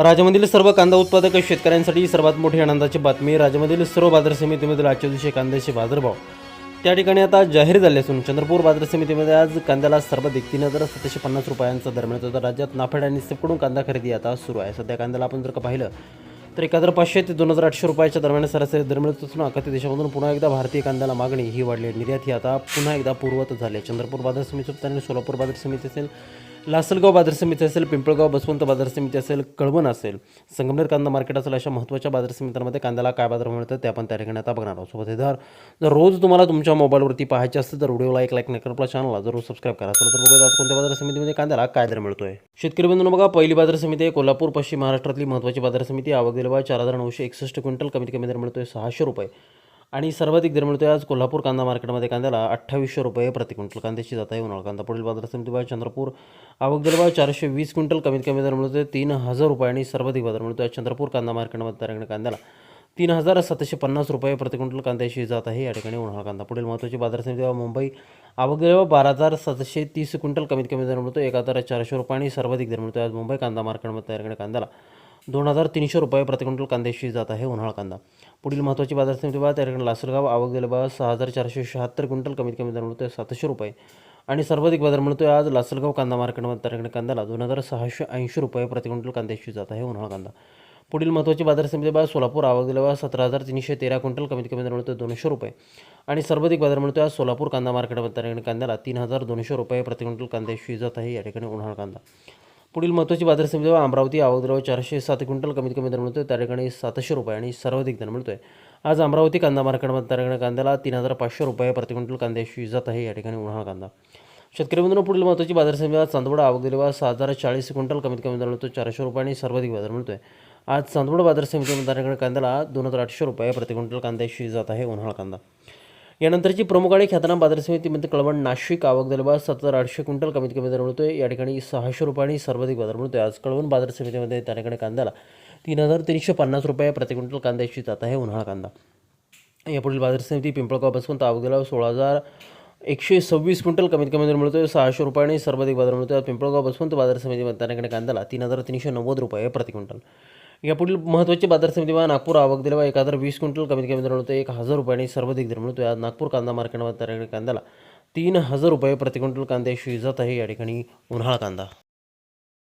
राज्यामधील सर्व कांदा उत्पादक शेतकऱ्यांसाठी सर्वात मोठी आनंदाची बातमी. राज्यामधील सर्व बाजार समितीमधील आजच्या दिवशी कांद्याचे बाजारभाव त्या ठिकाणी आता जाहीर झाले असून चंद्रपूर बाजार समितीमध्ये आज कांद्याला सर्वाधिक 3,750 रुपयांचा दर मिळतो. तर राज्यात नाफेड आणि सिपकडून कांदा खरेदी आता सुरू आहे. सध्या कांद्याला आपण जर का पाहिलं तर 1,500 ते 2,800 रुपयाच्या दरम्यान सरासरी दर मिळत असून अखत्य देशामधून पुन्हा एकदा भारतीय कांद्याला मागणी ही वाढली आहे. निर्यात ही आता पुन्हा एकदा पूर्वत झाली आहे. चंद्रपूर बाजार समिती आणि सोलापूर बाजार समिती असेल, लासलगाव बाजार समिती असेल, पिंपळगाव बसवंत बाजार समिती असेल, कळवण असेल, संगमनेर कांदा मार्केट असेल, अशा महत्त्वाच्या बाजार समित्यांमध्ये कांद्याला काय बाजार मिळतं ते आपण त्या ठिकाणी आता बघणार आहोत. सोबत जर रोज तुम्हाला तुमच्या मोबाईलवरती पाहायचे असतं तर व्हिडिओला एक लाईक नका, आपल्या चॅनलला जरूर सबस्क्राईब करा. चला तर बघूया आज कोणत्या बाजार समितीमध्ये कांद्याला काय दर मिळतोय. शेतकरी बंधूंनो बघा, पहिली बाजार समिती आहे कोल्हापूर. पश्चिम महाराष्ट्रातली महत्त्वाची बाजार समिती. आवक दिलेला 4,961 क्विंटल, कमीत कमी दर मिळतोय 600 रुपये आणि सर्वाधिक दर मिळतोय आज कोल्हापूर कांदा मार्केटमध्ये कांद्याला 2,800 रुपये प्रति क्विंटल. कांद्याची जात आहे उन्हाळा कांदा. पुढील बाजार समिती चंद्रपूर. आवक दिलेला 420 क्विंटल, कमीत कमी दर मिळतोय 3,000 रुपये आणि सर्वाधिक बाजार मिळतोय चंद्रपूर कांदा मार्केटमध्ये कांद्याला 3,750 रुपये प्रति क्विंटल. कांद्याची जात आहे या ठिकाणी उन्हाळा कांदा. पुढील महत्त्वाची बाजार समिती मुंबई. आवक दिलेला 12,730 क्विंटल, कमीत कमी दर मिळतो 1,400 रुपये आणि सर्वाधिक दर मिळतोय आज मुंबई कांदा मार्केटमध्ये कांद्याला 2,300 रुपये प्रति क्विंटल. कांद्याची जात आहे उन्हाळा कांदा. पुढील महत्त्वाची बाजार समिती त्या ठिकाणी लासलगाव. आवक दिलेला 6,476 क्विंटल, कमीत कमी दर मिळतोय 700 रुपये आणि सर्वाधिक बाजार मिळतोय आज लासलगाव कांदा मार्केटमध्ये कांद्याला 2,680 रुपये प्रति क्विंटल. कांद्याची जात आहे उन्हाळा कांदा. पुढील महत्त्वाची बाजार समिती सोलापूर. आवक दिलेला 17,313 क्विंटल, कमीत कमी दर मिळतोय 200 रुपये आणि सर्वाधिक बाजार मिळतोय आज सोलापूर कांदा मार्केटमध्ये कांद्याला 3,200 रुपये प्रति क्विंटल. कांद्याची जात आहे या ठिकाणी उन्हाळा कांदा. पुढील महत्त्वाची बाजार समिती अमरावती. आवक दिलेला 407 क्विंटल, कमीत कमी दर मिळतोय त्या ठिकाणी 700 रुपये आणि सर्वाधिक दर मिळतोय आज अमरावती कांदा मार्केटमध्ये कांद्याला 3,500 रुपये प्रति क्विंटल. कांद्याची जात आहे या ठिकाणी उन्हाळा कांदा. शेतकरी बंधूंनो पुढील महत्त्वाची बाजार समिती चांदवड. आवक दिलेला 6,040 क्विंटल, कमीत कमी दर मिळतोय 400 रुपये आणि सर्वाधिक बाजार मिळतोय आज चांदवड बाजार समितीमध्ये कांद्याला 2,800 रुपये प्रति क्विंटल. कांद्याची जात आहे उन्हाळा कांदा. यानंतरची प्रमुख आणि ख्यातनाम बाजार समितीमध्ये कळवण नाशिक. आवक दिलेला 7,800 क्विंटल, कमीत कमी दर मिळतोय या ठिकाणी 600 रुपये आणि सर्वाधिक बाजार मिळतोय आज कळवण बाजार समितीमध्ये त्या ठिकाणी कांद्याला 3,350 रुपये प्रति क्विंटल. कांद्याची जात आहे उन्हाळा कांदा. यापुढील बाजार समिती पिंपळगाव बसवंत. आवक दिलेला 16,126 क्विंटल, कमीत कमी दर मिळतोय 600 रुपये आणि सर्वाधिक बाजार मिळतोय पिंपळगाव बसवंत बाजार समितीमध्ये त्या ठिकाणी कांद्याला 3,390 रुपये प्रति क्विंटल. यापुढील महत्त्वाची बाजार समिती नागपूर. आवक दिलेला 1,020 क्विंटल, कमीत कमी दर मिळतोय 1,000 रुपये आणि सर्वाधिक दर मिळतोय आज नागपूर कांदा मार्केटमध्ये कांद्याला 3,000 रुपये प्रति क्विंटल. कांद्याची जात आहे या ठिकाणी उन्हाळा कांदा.